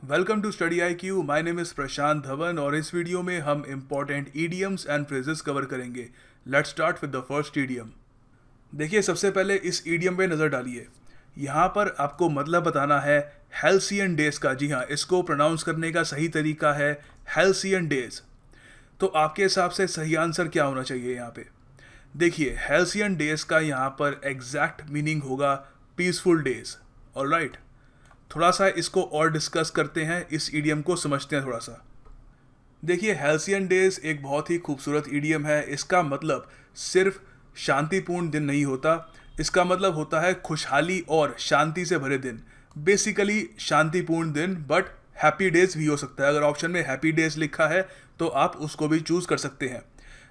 Welcome to Study I Q. My name is Prashant Dhawan और इस video में हम important idioms and phrases cover करेंगे। Let's start with the first idiom. देखिए, सबसे पहले इस ईडियम पे नज़र डालिए। यहाँ पर आपको मतलब बताना है हेल्सियन डेज का। जी हाँ, इसको प्रोनाउंस करने का सही तरीका है हेल्सियन डेज। तो आपके हिसाब से सही आंसर क्या होना चाहिए यहाँ पे? देखिए, हेल्सियन डेज का यहाँ पर एग्जैक्ट मीनिंग होगा पीसफुल डेज। ऑलराइट, थोड़ा सा इसको और डिस्कस करते हैं, इस ईडियम को समझते हैं थोड़ा सा। देखिए, हेल्सियन डेज एक बहुत ही खूबसूरत ईडियम है। इसका मतलब सिर्फ शांतिपूर्ण दिन नहीं होता, इसका मतलब होता है खुशहाली और शांति से भरे दिन। बेसिकली शांतिपूर्ण दिन, बट हैप्पी डेज भी हो सकता है। अगर ऑप्शन में हैप्पी डेज लिखा है तो आप उसको भी चूज कर सकते हैं।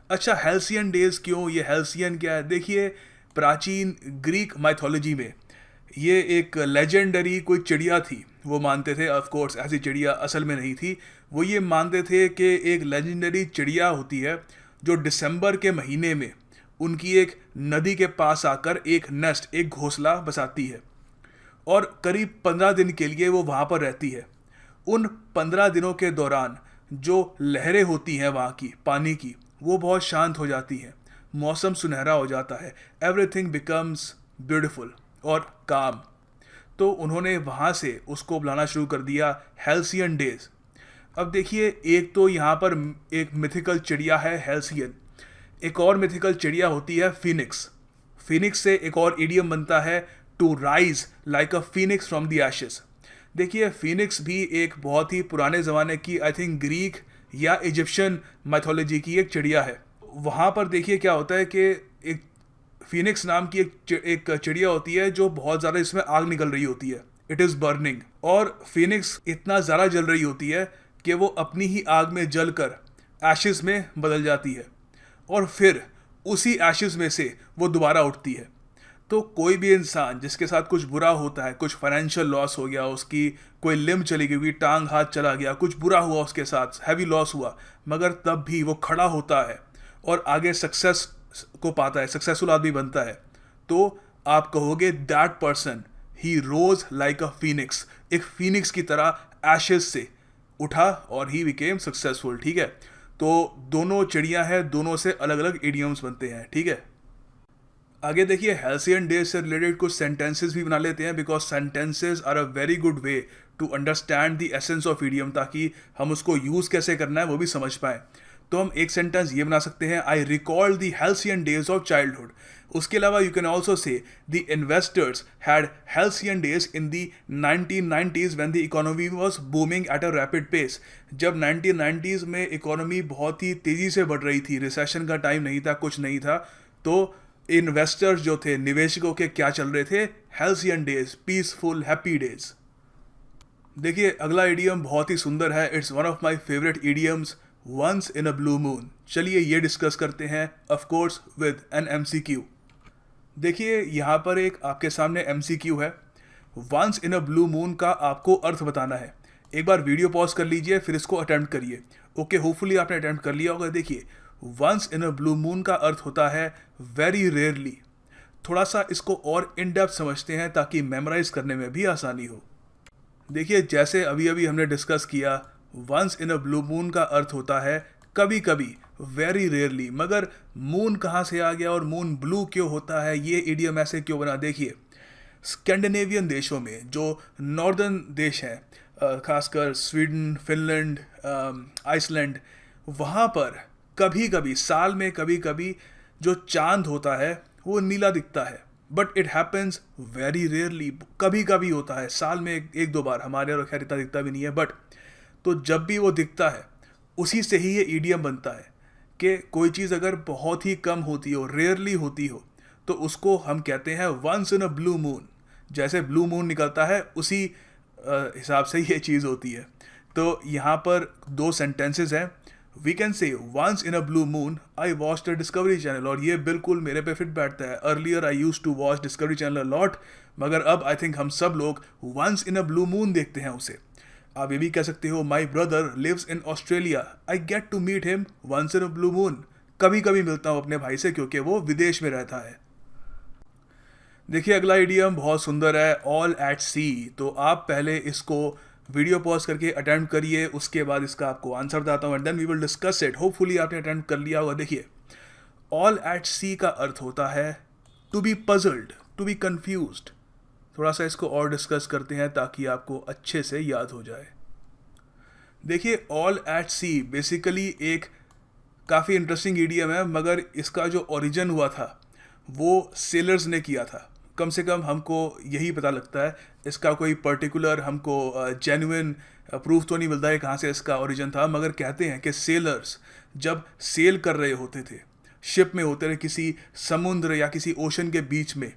अच्छा, हेल्सियन डेज क्यों? ये हेल्सियन क्या है? देखिए, प्राचीन ग्रीक माइथोलॉजी में ये एक लेजेंडरी कोई चिड़िया थी। वो मानते थे, ऑफ कोर्स ऐसी चिड़िया असल में नहीं थी। वो ये मानते थे कि एक लेजेंडरी चिड़िया होती है जो दिसंबर के महीने में उनकी एक नदी के पास आकर एक नेस्ट, एक घोंसला बसाती है और करीब 15 दिन के लिए वो वहाँ पर रहती है। उन 15 दिनों के दौरान जो लहरें होती हैं वहाँ की पानी की, वो बहुत शांत हो जाती हैं, मौसम सुनहरा हो जाता है, एवरीथिंग बिकम्स ब्यूटीफुल और काम। तो उन्होंने वहाँ से उसको बुलाना शुरू कर दिया हेल्सियन डेज। अब देखिए, एक तो यहाँ पर एक मिथिकल चिड़िया है हेल्सियन, एक और मिथिकल चिड़िया होती है फिनिक्स। फिनिक्स से एक और इडियम बनता है to rise like a phoenix from the ashes. देखिए, फिनिक्स भी एक बहुत ही पुराने ज़माने की, आई थिंक ग्रीक या इजिप्शियन माइथोलॉजी की एक चिड़िया है। वहाँ पर देखिए क्या होता है कि एक फिनिक्स नाम की एक चिड़िया होती है जो बहुत ज़्यादा इसमें आग निकल रही होती है, इट इज़ बर्निंग। और फिनिक्स इतना ज़्यादा जल रही होती है कि वो अपनी ही आग में जलकर एशेस में बदल जाती है और फिर उसी एशेस में से वो दोबारा उठती है। तो कोई भी इंसान जिसके साथ कुछ बुरा होता है, कुछ फाइनेंशियल लॉस हो गया, उसकी कोई लिम्ब चली गई, टांग हाथ चला गया, कुछ बुरा हुआ उसके साथ, हैवी लॉस हुआ, मगर तब भी वो खड़ा होता है और आगे सक्सेस को पाता है, सक्सेसफुल आदमी बनता है, तो आप कहोगे that person he rose like a phoenix. एक फीनिक्स की तरह एशेस से उठा और ही बिकेम सक्सेसफुल। ठीक है, तो दोनों चिड़िया हैं, दोनों से अलग अलग इडियम्स बनते हैं। ठीक है, आगे देखिए, हेल्सियन डेज से रिलेटेड कुछ सेंटेंसेस भी बना लेते हैं, because sentences are a very good way to understand the essence of idiom, ताकि हम उसको यूज़ कैसे करना है वो भी समझ पाएँ। तो हम एक सेंटेंस ये बना सकते हैं, I recall the halcyon days of childhood. उसके अलावा you can also say the investors had halcyon days in the 1990s when the economy was booming at a rapid pace. जब 1990s में इकोनॉमी बहुत ही तेज़ी से बढ़ रही थी, रिसेशन का टाइम नहीं था, कुछ नहीं था, तो इन्वेस्टर्स जो थे, निवेशकों के क्या चल रहे थे? Halcyon days, peaceful happy days. देखिए, अगला इडियम बहुत ही सुंदर है, it's one of my favourite idioms, once in a blue moon. चलिए ये डिस्कस करते हैं, of course with an MCQ. देखिए, यहाँ पर एक आपके सामने एमसीक्यू है। Once in a blue moon का आपको अर्थ बताना है। एक बार वीडियो पॉज कर लीजिए, फिर इसको अटेम्प्ट करिए। ओके, होपफुली आपने अटेम्प्ट कर लिया होगा। देखिए, once in a blue moon का अर्थ होता है वेरी रेयरली। थोड़ा सा इसको और इन डेप्थ समझते हैं ताकि मेमोराइज करने में भी आसानी हो। देखिए, जैसे अभी अभी हमने डिस्कस किया, once in a blue moon का अर्थ होता है कभी कभी, वेरी रेयरली। मगर मून कहाँ से आ गया और मून ब्लू क्यों होता है, ये इडियम ऐसे क्यों बना? देखिए, स्कैंडिनेवियन देशों में जो नॉर्दर्न देश हैं, खासकर स्वीडन, फिनलैंड, आइसलैंड, वहाँ पर कभी कभी, साल में कभी कभी जो चांद होता है वो नीला दिखता है, but it happens very rarely. कभी कभी होता है, साल में एक दो बार। हमारे और खैर इतना दिखता भी नहीं है, बट तो जब भी वो दिखता है उसी से ही ये ईडियम बनता है कि कोई चीज़ अगर बहुत ही कम होती हो, रेयरली होती हो, तो उसको हम कहते हैं once in a blue moon. जैसे ब्लू मून निकलता है उसी हिसाब से ये चीज़ होती है। तो यहाँ पर दो सेंटेंसेस हैं। We can say once in a blue moon I watch the Discovery Channel, और ये बिल्कुल मेरे पे फिट बैठता है। Earlier I use to watch Discovery Channel a lot, मगर अब आई थिंक हम सब लोग once in a blue moon देखते हैं उसे। आप ये भी कह सकते हो, my brother lives in Australia, I get to meet him once in a blue moon. कभी कभी मिलता हूँ अपने भाई से क्योंकि वो विदेश में रहता है। देखिए, अगला इडियम बहुत सुंदर है, ऑल एट सी। तो आप पहले इसको वीडियो पॉज करके अटेम्प्ट करिए, उसके बाद इसका आपको आंसर बताता हूँ and then we will discuss it. Hopefully आपने अटेम्प्ट कर लिया होगा। देखिए, ऑल एट सी का अर्थ होता है to be puzzled, to be confused. थोड़ा सा इसको और डिस्कस करते हैं ताकि आपको अच्छे से याद हो जाए। देखिए, ऑल एट सी बेसिकली एक काफ़ी इंटरेस्टिंग ईडियम है, मगर इसका जो ओरिजिन हुआ था वो सेलर्स ने किया था। कम से कम हमको यही पता लगता है। इसका कोई पर्टिकुलर हमको जेन्युइन प्रूफ तो नहीं मिलता है कहाँ से इसका ओरिजिन था, मगर कहते हैं कि सेलर्स जब सेल कर रहे होते थे, शिप में होते थे किसी समुद्र या किसी ओशन के बीच में,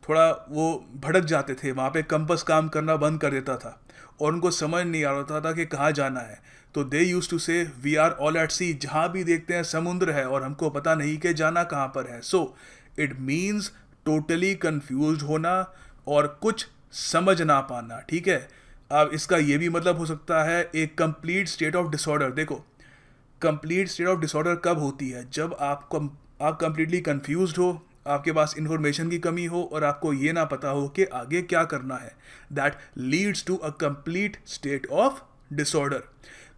थोड़ा वो भटक जाते थे, वहाँ पे कंपस काम करना बंद कर देता था और उनको समझ नहीं आ रहा था कि कहाँ जाना है। तो दे यूज टू से वी आर ऑल एट सी, जहाँ भी देखते हैं समुद्र है और हमको पता नहीं कि जाना कहाँ पर है। So it means totally confuse होना और कुछ समझ ना पाना। ठीक है, अब इसका ये भी मतलब हो सकता है एक कंप्लीट स्टेट ऑफ डिसऑर्डर। देखो, कंप्लीट स्टेट ऑफ डिसऑर्डर कब होती है? जब आप कंप्लीटली कंफ्यूज्ड हो, आपके पास इन्फॉर्मेशन की कमी हो और आपको ये ना पता हो कि आगे क्या करना है। That leads to a complete state of disorder.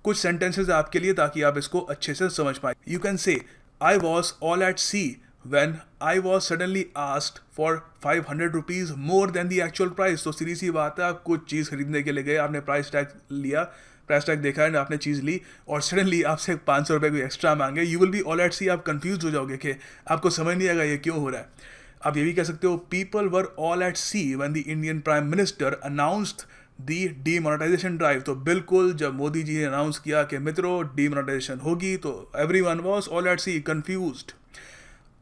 कुछ सेंटेंसेस आपके लिए ताकि आप इसको अच्छे से समझ पाए। You can say I was all at sea when I was suddenly asked for 500 rupees more than the actual price। तो सीधी सी बात है, आप कुछ चीज़ खरीदने के लिए गए, आपने प्राइस टैग लिया, प्राइस टैग देखा है, आपने चीज़ ली और सडनली आपसे 500 रुपये कोई एक्स्ट्रा मांगे। You will be all at sea, आप कंफ्यूज हो जाओगे कि आपको समझ नहीं आएगा ये क्यों हो रहा है। आप ये भी कह सकते हो people were all at sea when the Indian Prime Minister announced the demonetisation drive. तो बिल्कुल जब मोदी जी ने अनाउंस किया कि मित्रों डीमोनेटाइजेशन होगी, तो everyone was all at sea, confused.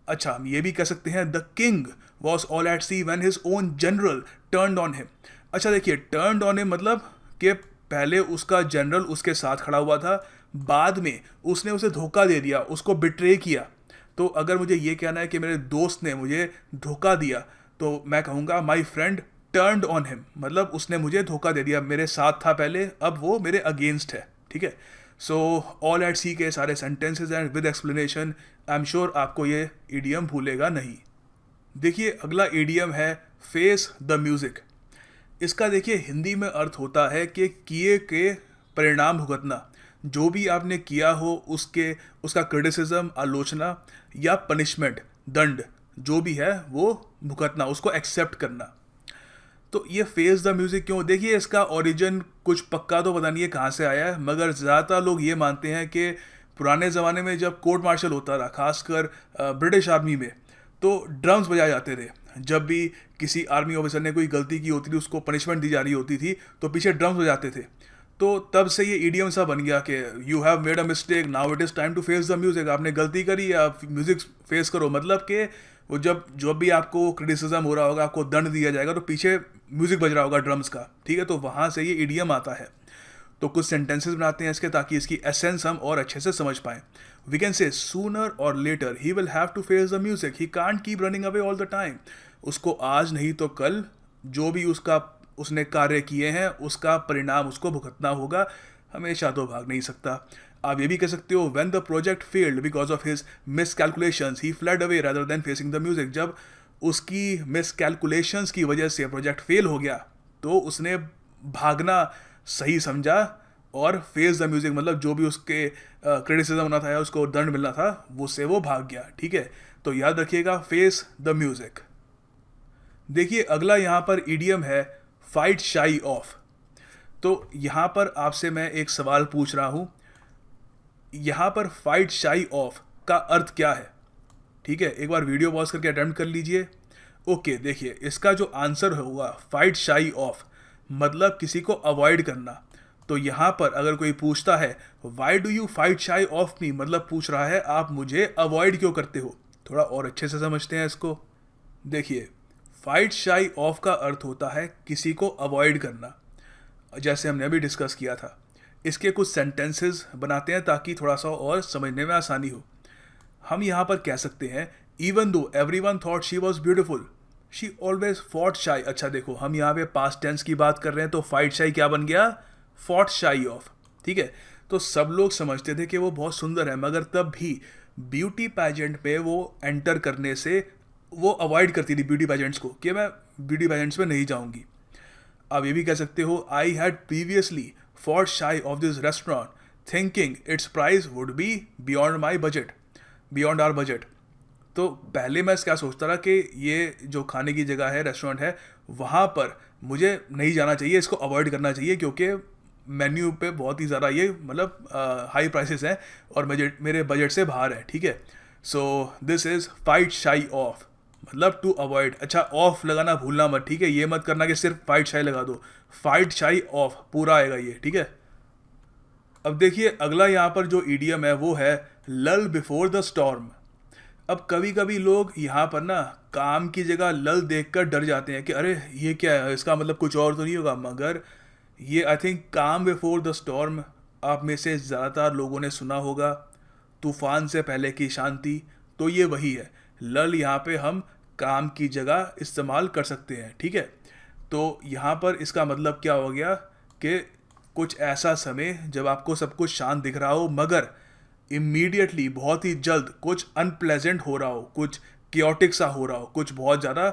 अच्छा, हम ये भी कह सकते हैं the king was all at sea when his own general turned on him. अच्छा देखिए, टर्न्ड ऑन हिम मतलब कि पहले उसका जनरल उसके साथ खड़ा हुआ था, बाद में उसने उसे धोखा दे दिया, उसको बिट्रे किया। तो अगर मुझे ये कहना है कि मेरे दोस्त ने मुझे धोखा दिया, तो मैं कहूँगा my friend turned on him, मतलब उसने मुझे धोखा दे दिया, मेरे साथ था पहले, अब वो मेरे अगेंस्ट है। ठीक है, सो ऑल एट सी के सारे sentences and with explanation. I am sure आपको ये ईडियम भूलेगा नहीं। देखिए, अगला ईडियम है फेस द म्यूज़िक। इसका देखिए हिंदी में अर्थ होता है कि किए के परिणाम भुगतना। जो भी आपने किया हो उसका क्रिटिसिज्म, आलोचना या पनिशमेंट, दंड जो भी है वो भुगतना, उसको एक्सेप्ट करना। तो ये फेस द म्यूज़िक क्यों? देखिए, इसका ओरिजिन कुछ पक्का तो पता नहीं है कहाँ से आया है, मगर ज़्यादातर लोग ये मानते हैं कि पुराने ज़माने में जब कोर्ट मार्शल होता रहा, खासकर ब्रिटिश आर्मी में, तो ड्रम्स बजाए जाते थे। जब भी किसी आर्मी ऑफिसर ने कोई गलती की होती थी, उसको पनिशमेंट दी जा रही होती थी, तो पीछे ड्रम्स बजाते थे। तो तब से ये ईडियम सा बन गया कि you have made a mistake, now it is time to face the music. आपने गलती करी, आप म्यूज़िक फेस करो। मतलब कि वो जब भी आपको क्रिटिसिज्म हो रहा होगा, आपको दंड दिया जाएगा, तो पीछे म्यूज़िक बज रहा होगा ड्रम्स का। ठीक है, तो वहाँ से ये ईडियम आता है। तो कुछ सेंटेंसेस बनाते हैं इसके ताकि इसकी एसेंस हम और अच्छे से समझ पाएँ। वी कैन से सूनर और later he will have to face the music, he can't keep running away all the time. उसको आज नहीं तो कल जो भी उसने कार्य किए हैं उसका परिणाम उसको भुगतना होगा, हमेशा तो भाग नहीं सकता। आप ये भी कह सकते हो when the project failed because of his miscalculations he fled away rather than facing the music. जब उसकी मिसकैलकुलेशंस की वजह से प्रोजेक्ट फेल हो गया, तो उसने भागना सही समझा और फेस द म्यूजिक, मतलब जो भी उसके क्रिटिसिज्म होना था या उसको दंड मिलना था, उससे वो भाग गया। ठीक है, तो याद रखिएगा फेस द म्यूजिक। देखिए, अगला यहाँ पर इडियम है फाइट शाई ऑफ। तो यहाँ पर आपसे मैं एक सवाल पूछ रहा हूँ, यहाँ पर फाइट शाई ऑफ का अर्थ क्या है? ठीक है, एक बार वीडियो पॉज करके अटेम्प्ट कर लीजिए। ओके, देखिए इसका जो आंसर होगा फाइट शाई ऑफ मतलब किसी को अवॉइड करना। तो यहाँ पर अगर कोई पूछता है वाई डू यू फाइट शाई ऑफ मी, मतलब पूछ रहा है आप मुझे अवॉइड क्यों करते हो। थोड़ा और अच्छे से समझते हैं इसको। देखिए, फाइट शाई ऑफ का अर्थ होता है किसी को अवॉइड करना, जैसे हमने अभी डिस्कस किया था। इसके कुछ सेंटेंसेस बनाते हैं ताकि थोड़ा सा और समझने में आसानी हो। हम यहाँ पर कह सकते हैं even though everyone thought she was beautiful she always fought शाई। अच्छा देखो, हम यहाँ पे पास्ट टेंस की बात कर रहे हैं, तो फाइट शाई क्या बन गया? फॉट शाई ऑफ। ठीक है, तो सब लोग समझते थे कि वो बहुत सुंदर है, मगर तब भी ब्यूटी पैजेंट में वो एंटर करने से वो अवॉइड करती थी ब्यूटी पैजेंट्स को, कि मैं ब्यूटी पैजेंट्स में नहीं जाऊँगी। आप ये भी कह सकते हो आई हैड प्रीवियसली फॉर शाई of this restaurant thinking it's price would be beyond my budget, beyond our budget. तो पहले मैं क्या सोचता रहा कि ये जो खाने की जगह है, रेस्टोरेंट है, वहाँ पर मुझे नहीं जाना चाहिए, इसको अवॉइड करना चाहिए क्योंकि मेन्यू पे बहुत ही ज़्यादा ये मतलब हाई प्राइसेस हैं और मेरे बजट से बाहर है, ठीक है। सो दिस इज़ फाइट शाई ऑफ, मतलब टू अवॉइड। अच्छा, ऑफ लगाना भूलना मत, ठीक है, ये मत करना कि सिर्फ फाइट शाई लगा दो, फाइट शाई ऑफ पूरा आएगा ये, ठीक है। अब देखिए अगला यहाँ पर जो ईडियम है वो है लल बिफोर द स्टॉर्म। अब कभी कभी लोग यहाँ पर ना काम की जगह लल देखकर डर जाते हैं कि अरे ये क्या है, इसका मतलब कुछ और तो नहीं होगा, मगर ये आई थिंक काम बिफोर द स्टॉर्म आप में से ज़्यादातर लोगों ने सुना होगा, तूफान से पहले की शांति, तो ये वही है। लल यहाँ पे हम काम की जगह इस्तेमाल कर सकते हैं, ठीक है। तो यहाँ पर इसका मतलब क्या हो गया कि कुछ ऐसा समय जब आपको सब कुछ शांत दिख रहा हो मगर इमीडिएटली बहुत ही जल्द कुछ अनप्लेजेंट हो रहा हो, कुछ क्योटिक सा हो रहा हो, कुछ बहुत ज़्यादा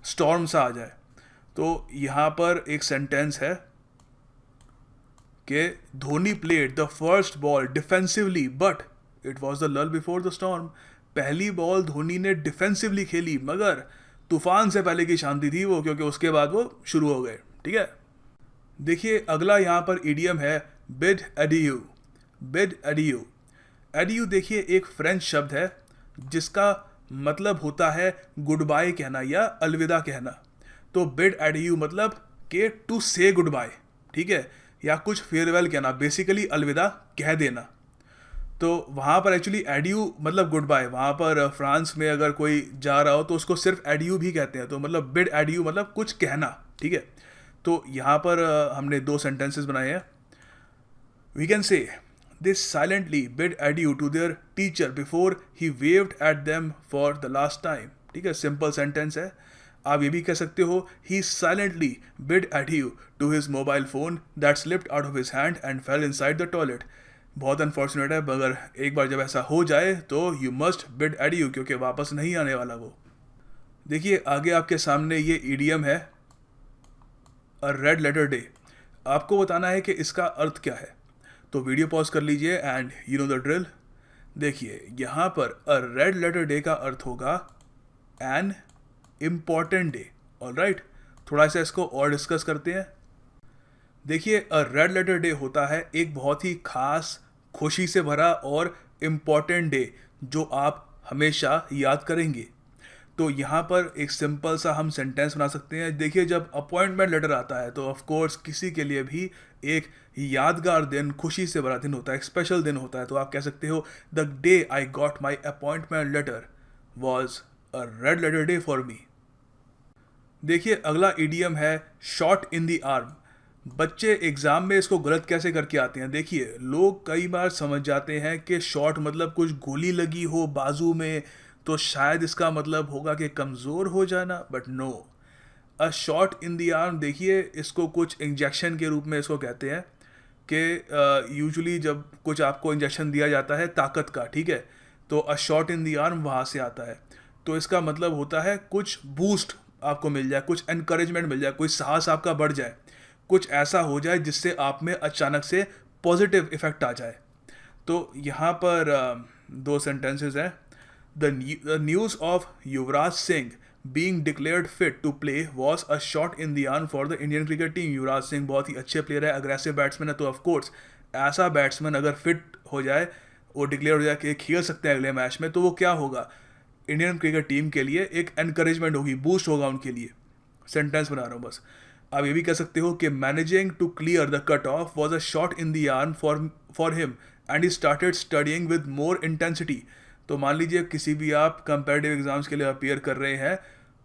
स्टॉर्म सा आ जाए। तो यहाँ पर एक सेंटेंस है कि Dhoni played the first ball defensively but it was the लल बिफोर द स्टॉर्म। पहली बॉल धोनी ने डिफेंसिवली खेली मगर तूफान से पहले की शांति थी वो, क्योंकि उसके बाद वो शुरू हो गए, ठीक है। देखिए अगला यहाँ पर इडियम है बिड एडियू। बिड एडियू, एडियू देखिए एक फ्रेंच शब्द है जिसका मतलब होता है गुड बाय कहना या अलविदा कहना। तो बिड एडियू मतलब कि टू से गुड बाय, ठीक है, या कुछ फेयरवेल कहना, बेसिकली अलविदा कह देना। तो वहाँ पर एक्चुअली एडियू मतलब गुड बाय, वहाँ पर फ्रांस में अगर कोई जा रहा हो तो उसको सिर्फ एडियू भी कहते हैं। तो मतलब बिड एडियू मतलब कुछ कहना, ठीक है। तो यहाँ पर हमने दो सेंटेंसेस बनाए हैं। We can say they silently bid adieu to their teacher before he waved at them for the last time, ठीक है, सिंपल सेंटेंस है। आप ये भी कह सकते हो he silently bid adieu to his mobile phone that slipped out of his hand and fell inside the toilet। बहुत अनफॉर्चुनेट है मगर एक बार जब ऐसा हो जाए तो you must bid adieu, क्योंकि वापस नहीं आने वाला वो। देखिए आगे आपके सामने ये ईडियम है अ रेड लेटर डे। आपको बताना है कि इसका अर्थ क्या है, तो वीडियो पॉज कर लीजिए and you know the drill. देखिए यहाँ पर अ रेड लेटर डे का अर्थ होगा एन इम्पॉर्टेंट डे। ऑलराइट, थोड़ा सा इसको और डिस्कस करते हैं। देखिए अ रेड लेटर डे होता है एक बहुत ही खास, खुशी से भरा और इम्पॉर्टेंट डे जो आप हमेशा याद करेंगे। तो यहाँ पर एक सिंपल सा हम सेंटेंस बना सकते हैं। देखिए जब अपॉइंटमेंट लेटर आता है तो ऑफ कोर्स किसी के लिए भी एक यादगार दिन, खुशी से भरा दिन होता है, एक स्पेशल दिन होता है। तो आप कह सकते हो the day I got my appointment letter was a red letter day for me. देखिए अगला इडियम है शॉट इन द आर्म। बच्चे एग्ज़ाम में इसको गलत कैसे करके आते हैं। देखिए लोग कई बार समझ जाते हैं कि शॉट मतलब कुछ गोली लगी हो बाजू में, तो शायद इसका मतलब होगा कि कमज़ोर हो जाना, but no, a shot in the arm देखिए इसको कुछ इंजेक्शन के रूप में इसको कहते हैं कि यूजुअली जब कुछ आपको इंजेक्शन दिया जाता है ताकत का, ठीक है, तो अ शॉट इन द आर्म वहाँ से आता है। तो इसका मतलब होता है कुछ बूस्ट आपको मिल जाए, कुछ एनकरेजमेंट मिल जाए, कोई साहस आपका बढ़ जाए, कुछ ऐसा हो जाए जिससे आप में अचानक से पॉजिटिव इफेक्ट आ जाए। तो यहाँ पर दो सेंटेंसेस हैं। The news of Yuvraj Singh being declared fit to play was a shot in the arm for the Indian cricket team। Yuvraj Singh बहुत ही अच्छे प्लेयर है, अग्रेसिव बैट्समैन है, तो ऑफ कोर्स ऐसा बैट्समैन अगर फिट हो जाए, वो डिक्लेयर हो जाए कि खेल सकते हैं अगले मैच में, तो वो क्या होगा, इंडियन क्रिकेट टीम के लिए एक एनकरेजमेंट होगी, बूस्ट होगा उनके लिए। सेंटेंस बना रहा हूँ बस। आप ये भी कह सकते हो कि managing to clear the cut off was a shot in the arm for him and he started studying with more intensity. तो मान लीजिए किसी भी आप कंपेरेटिव एग्जाम्स के लिए अपियर कर रहे हैं,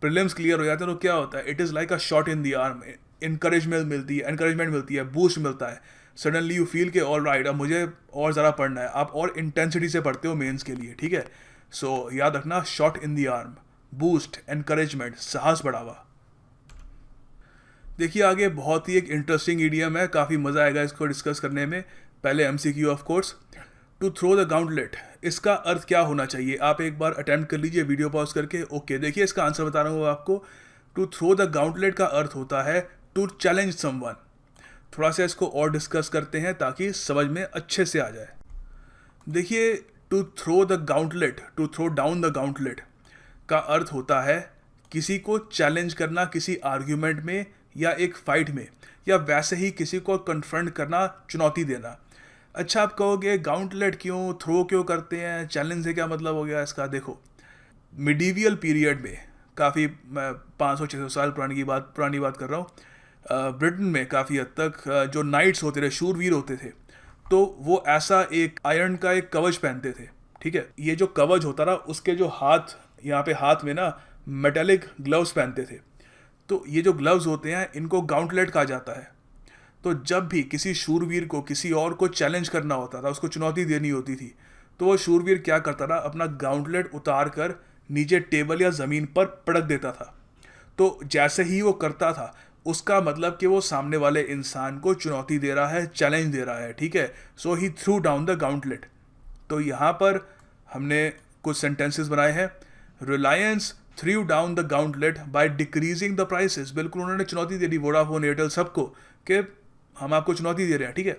प्रीलिम्स क्लियर हो जाते हैं, तो क्या होता है, it is like a shot in the arm. Encouragement मिलती है, बूस्ट मिलता है। सडनली यू फील के ऑल राइट, अब मुझे और ज़्यादा पढ़ना है, आप और इंटेंसिटी से पढ़ते हो मेंस के लिए, ठीक है। सो याद रखना, shot in the arm, boost, encouragement, साहस बढ़ावा। देखिए आगे बहुत ही एक इंटरेस्टिंग इडियम है, काफ़ी मज़ा आएगा इसको डिस्कस करने में। पहले MCQ of course. To throw the gauntlet, इसका अर्थ क्या होना चाहिए, आप एक बार अटेम्प्ट कर लीजिए वीडियो पॉज करके। ओके देखिए इसका आंसर बता रहा हूँ आपको। टू थ्रो द गाउंटलेट का अर्थ होता है टू चैलेंज समवन। थोड़ा सा इसको और डिस्कस करते हैं ताकि समझ में अच्छे से आ जाए। देखिए, to throw the gauntlet, to throw down the gauntlet का अर्थ होता है किसी को चैलेंज करना किसी आर्ग्यूमेंट में या एक फाइट में, या वैसे ही किसी को कन्फ्रंट करना, चुनौती देना। अच्छा, आप कहोगे गाउंटलेट क्यों, थ्रो क्यों करते हैं, चैलेंज से क्या मतलब हो गया इसका? देखो, मिडीवियल पीरियड में, काफ़ी 500-600 साल पुरानी बात कर रहा हूँ, ब्रिटेन में काफ़ी हद तक जो नाइट्स होते थे, शूरवीर होते थे, तो वो ऐसा एक आयरन का एक कवच पहनते थे। ठीक है, ये जो कवच होता ना, उसके जो हाथ, यहाँ पे हाथ में ना मेटेलिक ग्लव्स पहनते थे। तो ये जो ग्लव्स होते हैं इनको गाउंटलेट कहा जाता है। तो जब भी किसी शूरवीर को किसी और को चैलेंज करना होता था, उसको चुनौती देनी होती थी, तो वो शूरवीर क्या करता था, अपना गाउंटलेट उतार कर नीचे टेबल या ज़मीन पर पटक देता था। तो जैसे ही वो करता था, उसका मतलब कि वो सामने वाले इंसान को चुनौती दे रहा है, चैलेंज दे रहा है। ठीक है, so he threw down the gauntlet. तो यहाँ पर हमने कुछ सेंटेंसेस बनाए हैं। Reliance threw down the gauntlet by decreasing the prices. बिल्कुल उन्होंने चुनौती दे दी वोडाफोन, एयरटेल, सबको, कि हम आपको चुनौती दे रहे हैं। ठीक है,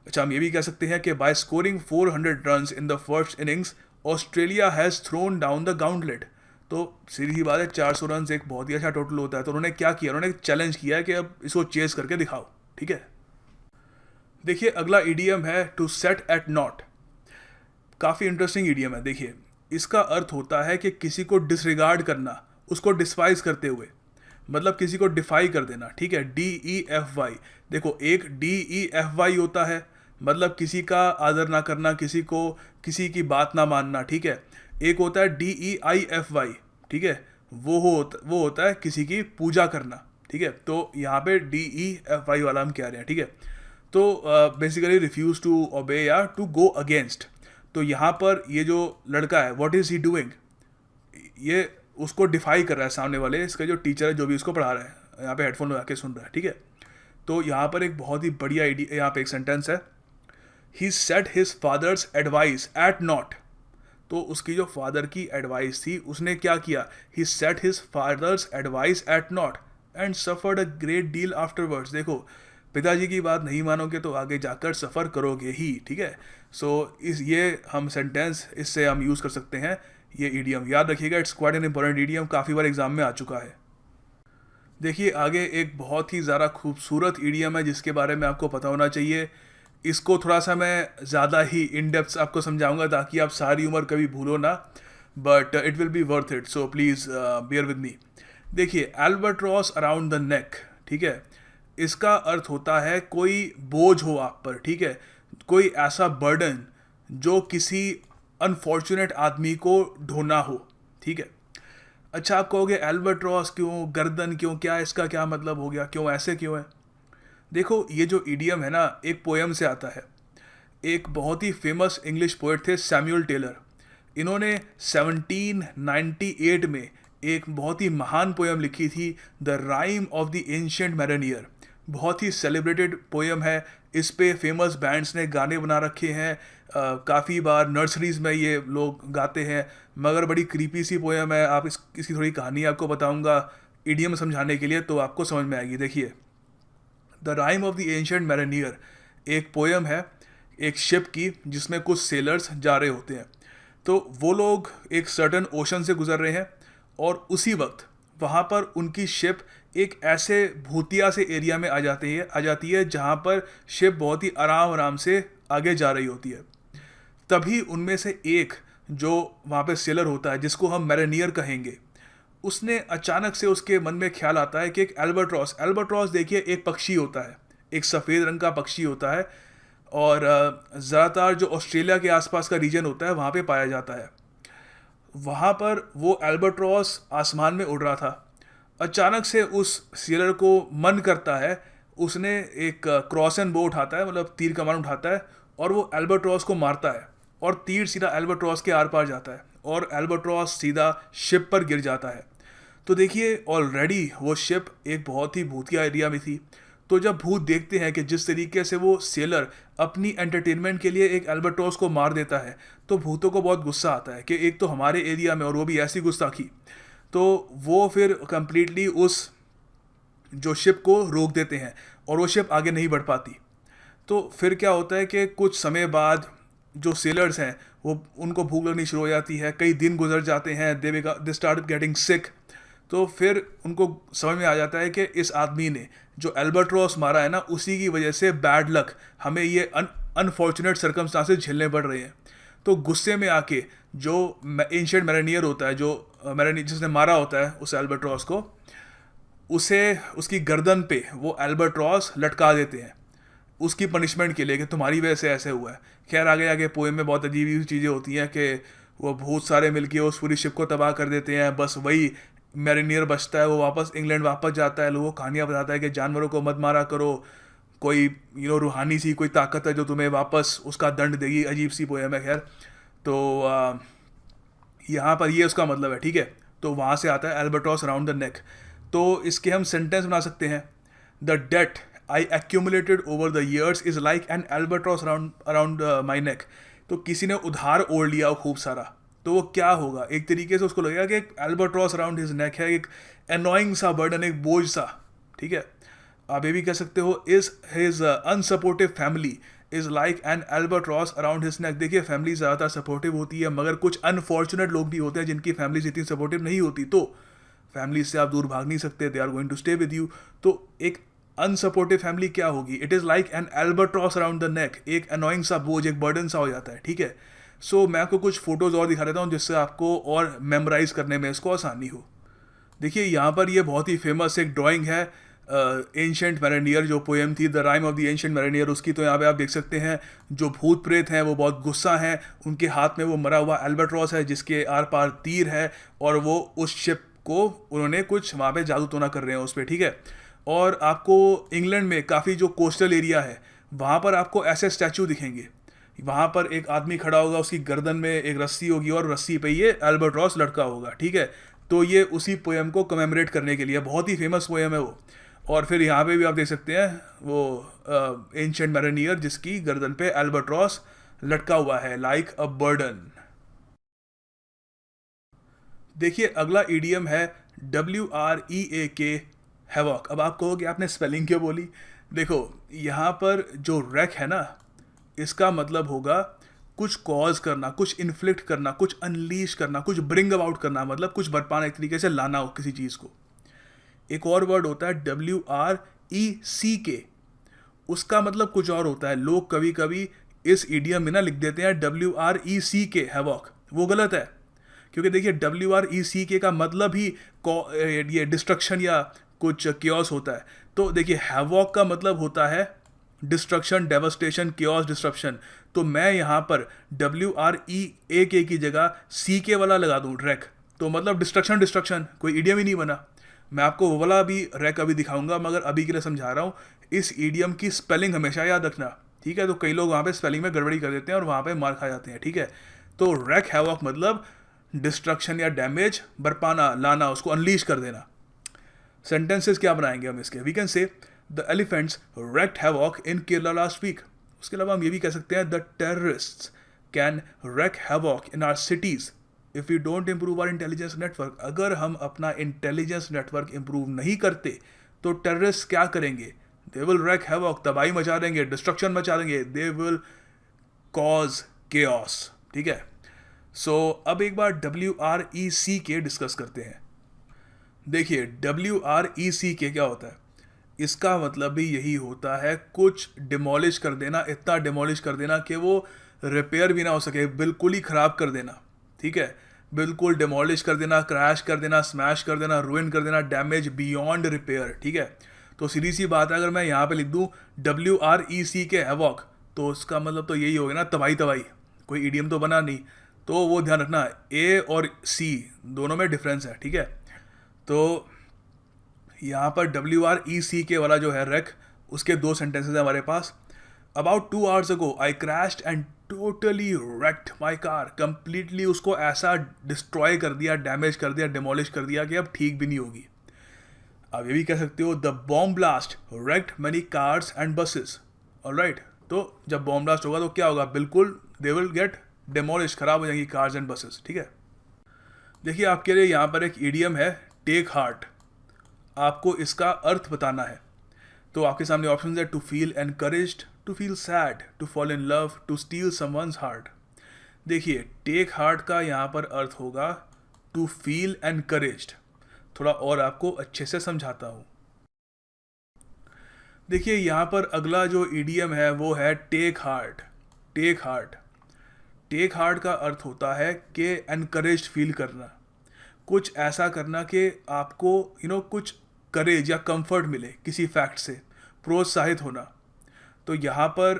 अच्छा, हम ये भी कह सकते हैं कि by scoring 400 runs in the first innings Australia has thrown down the gauntlet. तो सीधी बात है, 400 रन एक बहुत ही अच्छा टोटल होता है। तो उन्होंने क्या किया, उन्होंने चैलेंज किया है कि अब इसको चेस करके दिखाओ। ठीक है, देखिए अगला ईडीएम है टू सेट एट नॉट। काफ़ी इंटरेस्टिंग ईडीएम है। देखिए, इसका अर्थ होता है कि किसी को डिसरिगार्ड करना, उसको डिस्पाइज करते हुए, मतलब किसी को डिफाई कर देना। ठीक है, DEFY। देखो, एक DEFY होता है, मतलब किसी का आदर ना करना, किसी की बात ना मानना। ठीक है, एक होता है DEIFY। ठीक है, वो होता है किसी की पूजा करना। ठीक है, तो यहाँ पे DEFY वाला हम कह रहे हैं। ठीक है, तो बेसिकली रिफ्यूज टू ओबे या टू गो अगेंस्ट। तो यहाँ पर ये जो लड़का है, व्हाट इज़ ही डूइंग, ये उसको डिफाई कर रहा है सामने वाले, इसका जो टीचर है, जो भी उसको पढ़ा रहा है, यहाँ पे हेडफोन लगा के सुन रहा है। ठीक है, तो यहाँ पर एक बहुत ही बढ़िया यहाँ पे एक सेंटेंस है, he set his father's advice at naught. तो उसकी जो फादर की एडवाइस थी, उसने क्या किया, he set his father's advice at naught and suffered a great deal afterwards. देखो, पिताजी की बात नहीं मानोगे तो आगे जाकर सफ़र करोगे ही। ठीक है, सो ये हम सेंटेंस इससे हम यूज़ कर सकते हैं। ये ईडियम याद रखिएगा, it's quite an important idiom, काफ़ी बार एग्जाम में आ चुका है। देखिए, आगे एक बहुत ही ज़्यादा खूबसूरत ईडियम है जिसके बारे में आपको पता होना चाहिए। इसको थोड़ा सा मैं ज़्यादा ही इन डेप्थ आपको समझाऊंगा ताकि आप सारी उम्र कभी भूलो ना, but it will be worth it, so please bear with me. देखिए, एल्बाट्रॉस अराउंड द नेक। ठीक है, इसका अर्थ होता है कोई बोझ हो आप पर। ठीक है, कोई ऐसा बर्डन जो किसी अनफॉर्चुनेट आदमी को ढोना हो। ठीक है, अच्छा, आप कहोगे एल्बाट्रॉस क्यों, गर्दन क्यों, क्या इसका क्या मतलब हो गया, क्यों ऐसे क्यों है? देखो, ये जो ईडियम है ना, एक पोएम से आता है। एक बहुत ही फेमस इंग्लिश पोएट थे सैमुअल टेलर। इन्होंने 1798 में एक बहुत ही महान पोएम लिखी थी, the rime of the ancient mariner. बहुत ही सेलिब्रेटेड पोएम है। इस पे फेमस बैंड्स ने गाने बना रखे हैं, काफ़ी बार नर्सरीज में ये लोग गाते हैं, मगर बड़ी क्रीपी सी पोएम है। आप इसकी थोड़ी कहानी आपको बताऊंगा ईडियम समझाने के लिए, तो आपको समझ में आएगी। देखिए, the rime of the ancient mariner एक पोएम है एक शिप की, जिसमें कुछ सेलर्स जा रहे होते हैं। तो वो लोग एक सर्टन ओशन से गुजर रहे हैं, और उसी वक्त वहाँ पर उनकी शिप एक ऐसे भूतिया से एरिया में आ जाती है जहाँ पर शिप बहुत ही आराम से आगे जा रही होती है। तभी उनमें से एक जो वहाँ पे सेलर होता है, जिसको हम मैरिनियर कहेंगे, उसने अचानक से उसके मन में ख्याल आता है कि एक एल्बाट्रॉस देखिए एक पक्षी होता है, एक सफ़ेद रंग का पक्षी होता है, और ज़्यादातर जो ऑस्ट्रेलिया के आसपास का रीजन होता है वहाँ पे पाया जाता है। वहाँ पर वो एल्बाट्रॉस आसमान में उड़ रहा था। अचानक से उस सेलर को मन करता है, उसने एक क्रॉस एंड बो उठाता है, मतलब तीर कमान उठाता है, और वो एल्बाट्रॉस को मारता है, और तीर सीधा एल्बाट्रॉस के आर पार जाता है, और एल्बाट्रॉस सीधा शिप पर गिर जाता है। तो देखिए, ऑलरेडी वो शिप एक बहुत ही भूतिया एरिया में थी। तो जब भूत देखते हैं कि जिस तरीके से वो सेलर अपनी एंटरटेनमेंट के लिए एक एल्बाट्रॉस को मार देता है, तो भूतों को बहुत गुस्सा आता है कि एक तो हमारे एरिया में, और वो भी ऐसी गुस्ताखी। तो वो फिर कंप्लीटली उस जो शिप को रोक देते हैं और वो शिप आगे नहीं बढ़ पाती। तो फिर क्या होता है कि कुछ समय बाद जो सेलर्स हैं वो उनको भूख लगनी शुरू हो जाती है, कई दिन गुजर जाते हैं, दे स्टार्ट गेटिंग सिक। तो फिर उनको समझ में आ जाता है कि इस आदमी ने जो अल्बाट्रॉस मारा है ना, उसी की वजह से बैड लक, हमें ये अनफॉर्चुनेट सर्कमस्टांसेस झेलने पड़ रहे हैं। तो गुस्से में आके जो एंशिएंट मैरिनियर होता है, जो मैरिनियर जिसने मारा होता है उस अल्बाट्रॉस को, उसे उसकी गर्दन पे वो अल्बाट्रॉस लटका देते हैं उसकी पनिशमेंट के लिए कि तुम्हारी वजह से ऐसे हुआ है। खैर आगे आगे पोएम में बहुत अजीब चीज़ें होती हैं कि वो बहुत सारे मिलके उस पूरी शिप को तबाह कर देते हैं, बस वही मैरिनियर बचता है, वो वापस इंग्लैंड वापस जाता है, लोगों को कहानियाँ बताता है कि जानवरों को मत मारा करो, कोई रूहानी सी कोई ताकत है जो तुम्हें वापस उसका दंड देगी। अजीब सी पोएम है। खैर तो यहाँ पर ये उसका मतलब है, ठीक है। तो वहाँ से आता है अल्बाट्रॉस अराउंड द नेक। तो इसके हम सेंटेंस बना सकते हैं, the debt I accumulated over the years is like an albatross around my neck. तो किसी ने उधार ओढ़ लिया हो खूब सारा, तो वो क्या होगा, एक तरीके से उसको लगेगा कि एक अल्बाट्रॉस अराउंड हिज नेक है, एक एनोइंग सा बर्डन, एक बोझ सा, ठीक है। आप ये भी कह सकते हो, is his unsupportive family is like an albatross around his neck. देखिए फैमिली ज़्यादातर सपोर्टिव होती है, मगर कुछ अनफॉर्चुनेट लोग भी होते हैं जिनकी फैमिली इतनी सपोर्टिव नहीं होती, तो फैमिली से आप दूर भाग नहीं सकते, they are going to stay with you. तो एक अनसपोर्टिव फैमिली क्या होगी, it is like an albatross around the neck, एक अनोइंग सा बोझ, एक बर्डन सा हो जाता है, ठीक है। सो मैं आपको कुछ फोटोज़ और दिखा देता हूँ जिससे आपको और मेमोराइज करने में इसको आसानी हो। देखिए यहाँ पर ये बहुत ही फेमस एक ड्राइंग है एंशिएंट मैरिनियर, जो पोएम थी the rime of the ancient mariner उसकी। तो यहाँ पे आप देख सकते हैं जो भूत प्रेत हैं वो बहुत गुस्सा हैं, उनके हाथ में वो मरा हुआ अल्बाट्रॉस है जिसके आर पार तीर है, और वो उस शिप को उन्होंने कुछ वहाँ पे जादू टोना कर रहे हैं उस पर, ठीक है। और आपको इंग्लैंड में काफ़ी जो कोस्टल एरिया है वहाँ पर आपको ऐसे स्टैचू दिखेंगे, वहाँ पर एक आदमी खड़ा होगा, उसकी गर्दन में एक रस्सी होगी और रस्सी पे ये अल्बाट्रॉस लटका होगा, ठीक है। तो ये उसी पोएम को कमेमोरेट करने के लिए, बहुत ही फेमस पोएम है वो। और फिर यहाँ पे भी आप देख सकते हैं वो एंशिएंट मैरिनियर जिसकी गर्दन पे अल्बाट्रॉस लटका हुआ है, लाइक अ बर्डन। देखिए अगला ईडियम है WREAK, हैवॉक। अब आप कहोगे आपने स्पेलिंग क्यों बोली। देखो यहाँ पर जो रैक है ना, इसका मतलब होगा कुछ कॉज करना, कुछ इन्फ्लिक्ट करना, कुछ अनलीश करना, कुछ ब्रिंग अबाउट करना, मतलब कुछ बरपाना, एक तरीके से लाना हो किसी चीज़ को। एक और वर्ड होता है WRECK, उसका मतलब कुछ और होता है। लोग कभी कभी इस ईडियम में ना लिख देते हैं WRECK हैवॉक, वो गलत है। क्योंकि देखिए WRECK का मतलब ही ये डिस्ट्रक्शन या कुछ क्योस होता है। तो देखिए हैवॉक का मतलब होता है डिस्ट्रक्शन, डेवस्टेशन, क्योस, डिस्ट्रप्शन। तो मैं यहाँ पर WREAK की जगह CK वाला लगा दूँ, रैक, तो मतलब डिस्ट्रक्शन, डिस्ट्रक्शन, कोई ईडियम ही नहीं बना। मैं आपको वो वाला भी रैक अभी दिखाऊंगा, मगर अभी के लिए समझा रहा हूँ इस ईडियम की स्पेलिंग हमेशा याद रखना, ठीक है। तो कई लोग वहाँ पे स्पेलिंग में गड़बड़ी कर देते हैं और वहाँ पे मार खा जाते हैं, ठीक है। तो रैक हैवॉक मतलब डिस्ट्रक्शन या डैमेज, बरपाना, लाना, उसको अनलीश कर देना। सेंटेंसेस क्या बनाएंगे हम इसके, we can say the elephants wreaked havoc in Kerala last week। उसके अलावा हम ये भी कह सकते हैं the terrorists can wreak havoc in our cities if we don't improve our intelligence network। अगर हम अपना इंटेलिजेंस नेटवर्क इम्प्रूव नहीं करते तो टेररिस्ट क्या करेंगे, दे विल wreak havoc, तबाही मचा देंगे, डिस्ट्रक्शन मचा देंगे, दे विल कॉज chaos, ठीक है। सो अब एक बार WRECK डिस्कस करते हैं। देखिए WRECK क्या होता है, इसका मतलब भी यही होता है कुछ डिमोलिश कर देना, इतना डिमोलिश कर देना कि वो रिपेयर भी ना हो सके, बिल्कुल ही ख़राब कर देना, ठीक है। बिल्कुल डिमोलिश कर देना, क्रैश कर देना, स्मैश कर देना, रुइन कर देना, डैमेज बियॉन्ड रिपेयर, ठीक है। तो सीधी सी बात है, अगर मैं यहाँ पे लिख दूँ WRECK हैवॉक, तो उसका मतलब तो यही हो गया ना, तबाही तबाही, कोई ईडियम तो बना नहीं। तो वो ध्यान रखना, A और C दोनों में डिफरेंस है, ठीक है। तो यहाँ पर WRECK वाला जो है रैक, उसके दो सेंटेंसेस हैं हमारे पास। About 2 hours ago I crashed and totally wrecked my car. Completely उसको ऐसा डिस्ट्रॉय कर दिया, डैमेज कर दिया, डिमोलिश कर दिया कि अब ठीक भी नहीं होगी। अब ये भी कह सकते हो the bomb blast wrecked many cars and buses। Alright, तो जब बॉम्ब ब्लास्ट होगा तो क्या होगा, बिल्कुल दे विल गेट डिमोलिश, खराब हो जाएंगी कार्स एंड बसेस, ठीक है। देखिए आपके लिए यहाँ पर एक ईडियम है टेक हार्ट। आपको इसका अर्थ बताना है। तो आपके सामने ऑप्शन है to feel encouraged, to feel sad, to fall in love, to steal someone's heart. देखिए टेक हार्ट का यहाँ पर अर्थ होगा टू फील एनकरेज्ड। थोड़ा और आपको अच्छे से समझाता हूँ। देखिए यहाँ पर अगला जो ईडियम है वो है take heart. Take heart, take heart का अर्थ होता है कि एनकरेज फील करना, कुछ ऐसा करना कि आपको कुछ करेज या कंफर्ट मिले किसी फैक्ट से, प्रोत्साहित होना। तो यहाँ पर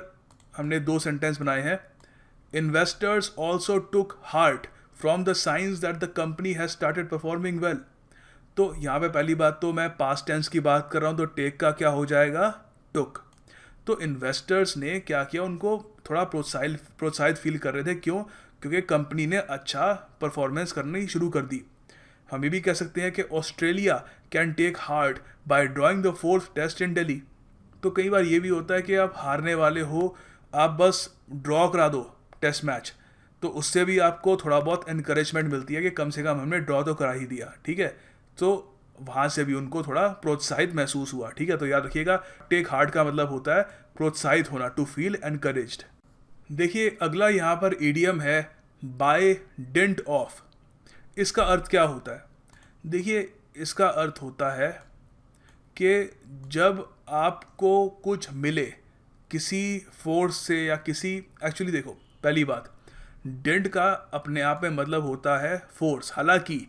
हमने 2 सेंटेंस बनाए हैं। Investors also took heart from the science that the company has started performing well. तो यहाँ पे पहली बात तो मैं पास्ट टेंस की बात कर रहा हूँ, तो टेक का क्या हो जाएगा, टुक। तो इन्वेस्टर्स ने क्या किया, उनको थोड़ा प्रोत्साहित फील कर रहे थे। क्यों? क्योंकि कंपनी ने अच्छा परफॉर्मेंस करनी शुरू कर दी। हम ये भी कह सकते हैं कि Australia can take heart by drawing the 4th test in Delhi. तो कई बार ये भी होता है कि आप हारने वाले हो, आप बस ड्रॉ करा दो टेस्ट मैच, तो उससे भी आपको थोड़ा बहुत इनकरेजमेंट मिलती है कि कम से कम हमने ड्रॉ तो करा ही दिया, ठीक है। तो वहाँ से भी उनको थोड़ा प्रोत्साहित महसूस हुआ, ठीक है। तो याद रखिएगा टेक हार्ट का मतलब होता है प्रोत्साहित होना, टू फील एनकरेज्ड। देखिए अगला यहाँ पर ईडियम है बाय डेंट ऑफ। इसका अर्थ क्या होता है? देखिए इसका अर्थ होता है कि जब आपको कुछ मिले किसी फोर्स से या किसी, एक्चुअली देखो पहली बात, डेंट का अपने आप में मतलब होता है फोर्स। हालांकि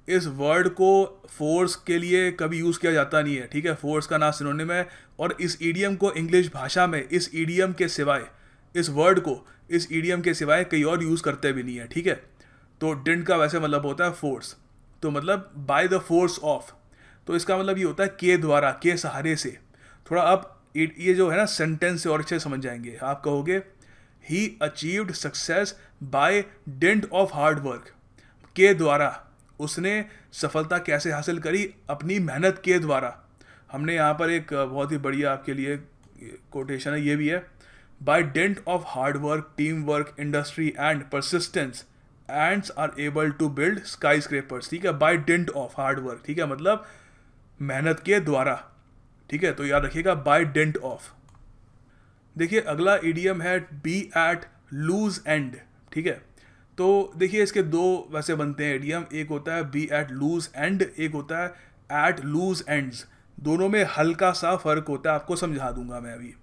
इस वर्ड को फोर्स के लिए कभी यूज़ किया जाता नहीं है, ठीक है। फोर्स का ना सिनोनिम है, और इस ईडियम को इंग्लिश भाषा में इस ईडियम के सिवाय, इस वर्ड को इस ईडियम के सिवाय कहीं और यूज़ करते भी नहीं है, ठीक है। तो डेंट का वैसे मतलब होता है फोर्स, तो मतलब बाय द फोर्स ऑफ। तो इसका मतलब ये होता है के द्वारा, के सहारे से। थोड़ा आप ये जो है ना सेंटेंस से और अच्छे समझ जाएंगे। आप कहोगे he achieved success by dint of hard work. के द्वारा उसने सफलता कैसे हासिल करी, अपनी मेहनत के द्वारा। हमने यहाँ पर एक बहुत ही बढ़िया आपके लिए कोटेशन है, ये भी है, by dint of hard work, team work, industry and persistence ends are able to build skyscrapers. ठीक है, by dint of hard work, ठीक है, मतलब मेहनत के द्वारा, ठीक है। तो याद रखिएगा बाय डेंट ऑफ। देखिए अगला इडियम है बी एट लूज एंड, ठीक है। तो देखिए इसके दो वैसे बनते हैं इडियम, एक होता है बी एट लूज एंड, एक होता है एट लूज एंड्स। दोनों में हल्का सा फर्क होता है, आपको समझा दूंगा मैं अभी।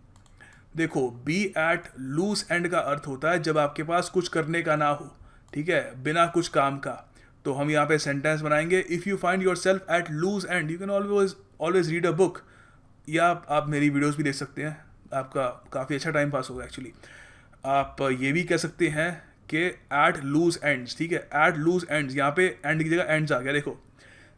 देखो बी एट लूज एंड का अर्थ होता है जब आपके पास कुछ करने का ना हो, ठीक है, बिना कुछ काम का। तो हम यहाँ पे सेंटेंस बनाएंगे, if you find yourself at loose end you can always read a book. या आप मेरी वीडियोस भी देख सकते हैं, आपका काफ़ी अच्छा टाइम पास होगा एक्चुअली। आप ये भी कह सकते हैं कि एट लूज एंड्स, ठीक है, एट लूज एंड्स, यहाँ पे एंड की जगह एंड्स आ गया। देखो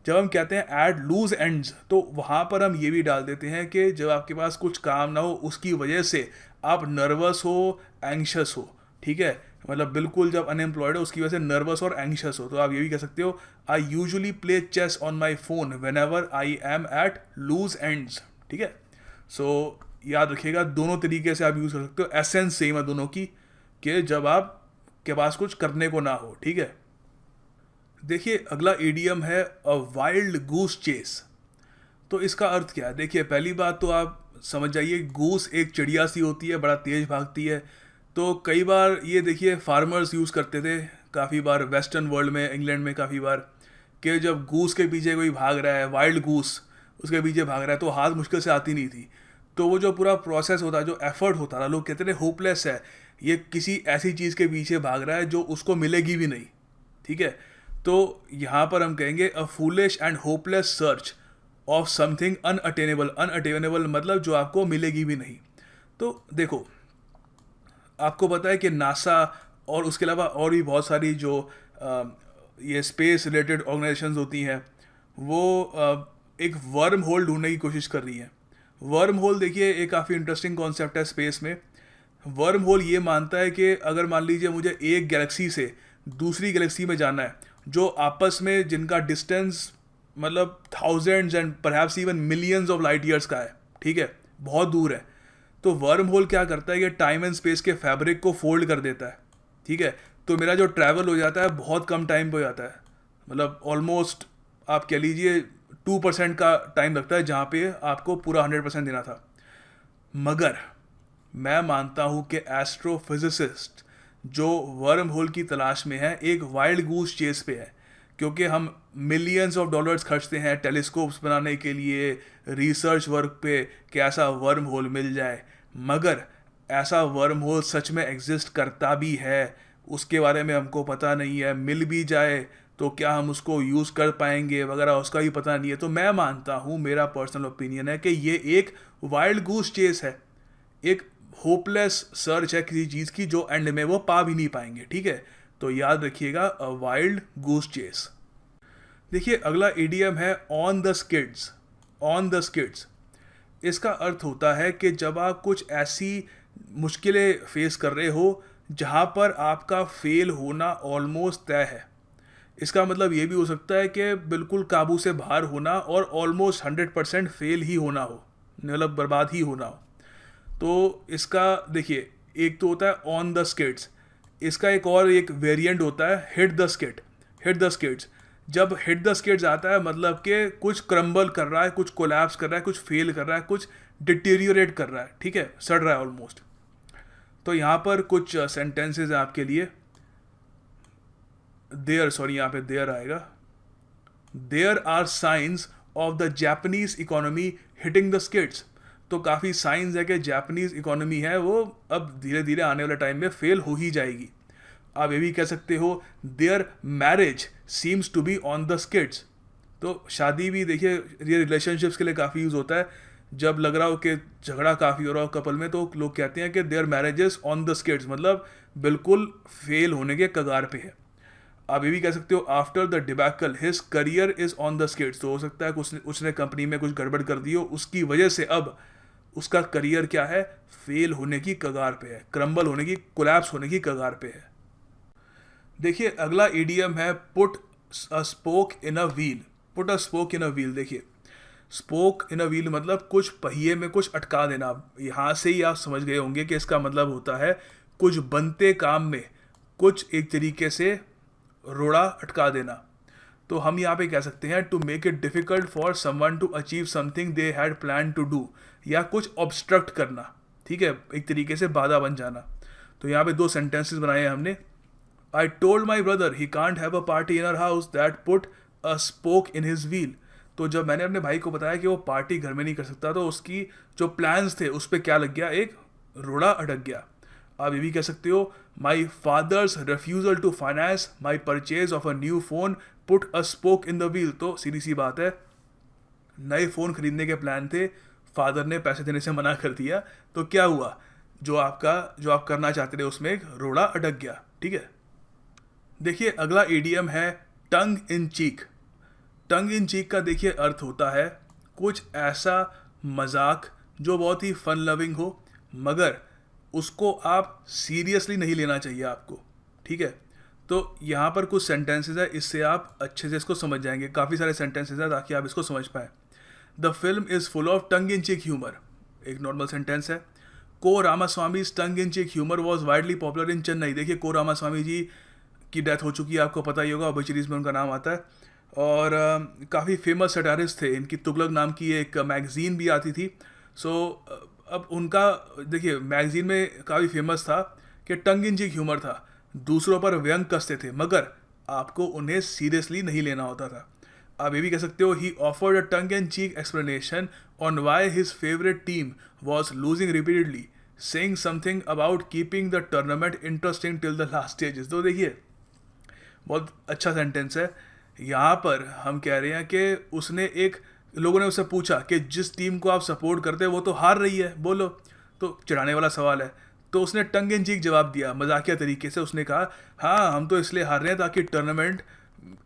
जब हम कहते हैं एट लूज एंड्स, तो वहाँ पर हम ये भी डाल देते हैं कि जब आपके पास कुछ काम ना हो, उसकी वजह से आप नर्वस हो, एंग्शियस हो, ठीक है, मतलब बिल्कुल जब अनएम्प्लॉयड हो उसकी वजह से नर्वस और एंग्शियस हो। तो आप ये भी कह सकते हो, I usually play chess on my phone whenever I am at loose ends, ठीक है। सो याद रखिएगा दोनों तरीके से आप यूज़ कर सकते हो, एसेंस सेम है दोनों की, कि जब आप के पास कुछ करने को ना हो, ठीक है। देखिए अगला इडियम है अ वाइल्ड गूस चेस। तो इसका अर्थ क्या है? देखिए पहली बात तो आप समझ जाइए, गूस एक चिड़िया सी होती है, बड़ा तेज भागती है। तो कई बार ये देखिए फार्मर्स यूज़ करते थे काफ़ी बार, वेस्टर्न वर्ल्ड में, इंग्लैंड में काफ़ी बार, कि जब गूस के पीछे कोई भाग रहा है, वाइल्ड गूस उसके पीछे भाग रहा है, तो हाथ मुश्किल से आती नहीं थी। तो वो जो पूरा प्रोसेस होता है, जो एफर्ट होता था, लोग कहते थे होपलेस है, ये किसी ऐसी चीज़ के पीछे भाग रहा है जो उसको मिलेगी भी नहीं, ठीक है। तो यहाँ पर हम कहेंगे a foolish and hopeless search of something unattainable. Unattainable मतलब जो आपको मिलेगी भी नहीं। तो देखो आपको पता है कि नासा और उसके अलावा और भी बहुत सारी जो ये स्पेस रिलेटेड ऑर्गेनाइजेशंस होती हैं, वो एक वर्म होल ढूंढने की कोशिश कर रही हैं। वर्म होल देखिए एक काफ़ी इंटरेस्टिंग कॉन्सेप्ट है स्पेस में। वर्म होल ये मानता है कि अगर मान लीजिए मुझे एक गैलेक्सी से दूसरी गैलेक्सी में जाना है, जो आपस में जिनका डिस्टेंस मतलब thousands and perhaps even millions of light years का है, ठीक है, बहुत दूर है। तो वर्म होल क्या करता है कि टाइम एंड स्पेस के फैब्रिक को फोल्ड कर देता है, ठीक है। तो मेरा जो ट्रैवल हो जाता है बहुत कम टाइम पे हो जाता है, मतलब ऑलमोस्ट आप कह लीजिए 2% का टाइम लगता है जहाँ पे आपको पूरा 100% देना था। मगर मैं मानता हूँ कि एस्ट्रोफिजिसिस्ट जो वर्म होल की तलाश में है एक वाइल्ड गूस चेस पे है, क्योंकि हम मिलियंस ऑफ डॉलर्स खर्चते हैं टेलीस्कोप्स बनाने के लिए, रिसर्च वर्क पे कि ऐसा वर्म होल मिल जाए। मगर ऐसा वर्म होल सच में एग्जिस्ट करता भी है उसके बारे में हमको पता नहीं है, मिल भी जाए तो क्या हम उसको यूज़ कर पाएंगे वगैरह उसका भी पता नहीं है। तो मैं मानता हूँ, मेरा पर्सनल ओपिनियन है कि ये एक वाइल्ड गूस चेस है, एक होपलेस सर्च है किसी चीज़ की जो एंड में वो पा भी नहीं पाएंगे। ठीक है, तो याद रखिएगा, अ वाइल्ड गूस चेस। देखिए अगला ईडीएम है on the skids. On the skids इसका अर्थ होता है कि जब आप कुछ ऐसी मुश्किलें फेस कर रहे हो जहाँ पर आपका फेल होना ऑलमोस्ट तय है। इसका मतलब ये भी हो सकता है कि बिल्कुल काबू से बाहर होना और ऑलमोस्ट 100% फेल ही होना हो, मतलब बर्बाद ही होना हो। तो इसका देखिए, एक तो होता है ऑन द स्किड्स, इसका एक और एक वेरिएंट होता है hit the skid. Hit the skids, जब हिट द स्किड्स आता है मतलब कि कुछ क्रम्बल कर रहा है, कुछ कोलैप्स कर रहा है, कुछ फेल कर रहा है, कुछ डिटीरियोरेट कर रहा है, ठीक है, सड़ रहा है ऑलमोस्ट। तो यहाँ पर कुछ सेंटेंसेज हैं आपके लिए। यहाँ पे देयर आएगा। There are signs of the Japanese economy hitting the skids. तो काफ़ी साइंस है कि जापानीज इकोनॉमी है वो अब धीरे धीरे आने वाले टाइम में फेल हो ही जाएगी। आप ये भी कह सकते हो their marriage seems to be on the skids. तो शादी भी देखिए ये रिलेशनशिप्स के लिए काफ़ी यूज़ होता है। जब लग रहा हो कि झगड़ा काफ़ी हो रहा हो कपल में, तो लोग कहते हैं कि their marriages on the skids, मतलब बिल्कुल फेल होने के कगार पे है। आप ये भी कह सकते हो after the debacle his career is on the skids. तो हो सकता है कि उसने कंपनी में कुछ गड़बड़ कर दी हो, उसकी वजह से अब उसका करियर क्या है, फेल होने की कगार पे है, क्रम्बल होने की, कोलैप्स होने की कगार पे है। देखिए अगला ईडीएम है put a spoke in a wheel. Put a spoke in a wheel. देखिए स्पोक इन अ व्हील मतलब कुछ पहिए में कुछ अटका देना। यहाँ से ही आप समझ गए होंगे कि इसका मतलब होता है कुछ बनते काम में कुछ एक तरीके से रोड़ा अटका देना। तो हम यहाँ पे कह सकते हैं to make it difficult for someone to achieve something they had plan to do, या कुछ ऑब्स्ट्रक्ट करना, ठीक है, एक तरीके से बाधा बन जाना। तो यहाँ पे दो सेंटेंसेस बनाए हैं हमने। I told my brother he can't have a party in our house that put a spoke in his wheel. तो जब मैंने अपने भाई को बताया कि वो पार्टी घर में नहीं कर सकता, तो उसकी जो प्लान्स थे उस पर क्या लग गया, एक रोड़ा अटक गया। आप ये भी कह सकते हो my father's refusal to finance my purchase of a new phone put a spoke in the wheel. तो सीधी सी बात है, नए फ़ोन खरीदने के प्लान थे, फादर ने पैसे देने से मना कर दिया, तो क्या हुआ, जो आप करना चाहते थे उसमें एक रोड़ा अटक गया। ठीक है, देखिए अगला ईडीएम है टंग इन चीक। टंग इन चीक का देखिए अर्थ होता है कुछ ऐसा मजाक जो बहुत ही फन लविंग हो, मगर उसको आप सीरियसली नहीं लेना चाहिए आपको। ठीक है, तो यहाँ पर कुछ सेंटेंसेस है, इससे आप अच्छे से इसको समझ जाएंगे। काफ़ी सारे सेंटेंसेस हैं ताकि आप इसको समझ पाएँ। The film is full of tongue in cheek humour, एक नॉर्मल सेंटेंस है। Cho Ramaswamy tongue in cheek humour was widely popular in Chennai. देखिए को रामास्वामी जी की डेथ हो चुकी है, आपको पता ही होगा, ऑबिचुरीज में उनका नाम आता है। और काफ़ी फेमस सटारिस्ट थे, इनकी तुगलक नाम की एक मैगज़ीन भी आती थी। सो अब उनका देखिए मैगज़ीन में काफ़ी फेमस था कि टंग इन चीक ह्यूमर था, दूसरों पर व्यंग कसते थे, मगर आपको उन्हें सीरियसली नहीं लेना होता था। आप ये भी कह सकते हो ही offered a tongue and cheek explanation on why his favourite team was losing repeatedly, saying something about keeping the tournament interesting till the last stages. तो देखिए बहुत अच्छा सेंटेंस है। यहाँ पर हम कह रहे हैं कि उसने लोगों ने उससे पूछा कि जिस टीम को आप सपोर्ट करते हैं वो तो हार रही है, बोलो, तो चिढ़ाने वाला सवाल है। तो उसने टंग इन चीक जवाब दिया, मजाकिया तरीके से उसने कहा हाँ हम तो इसलिए हार रहे हैं ताकि टूर्नामेंट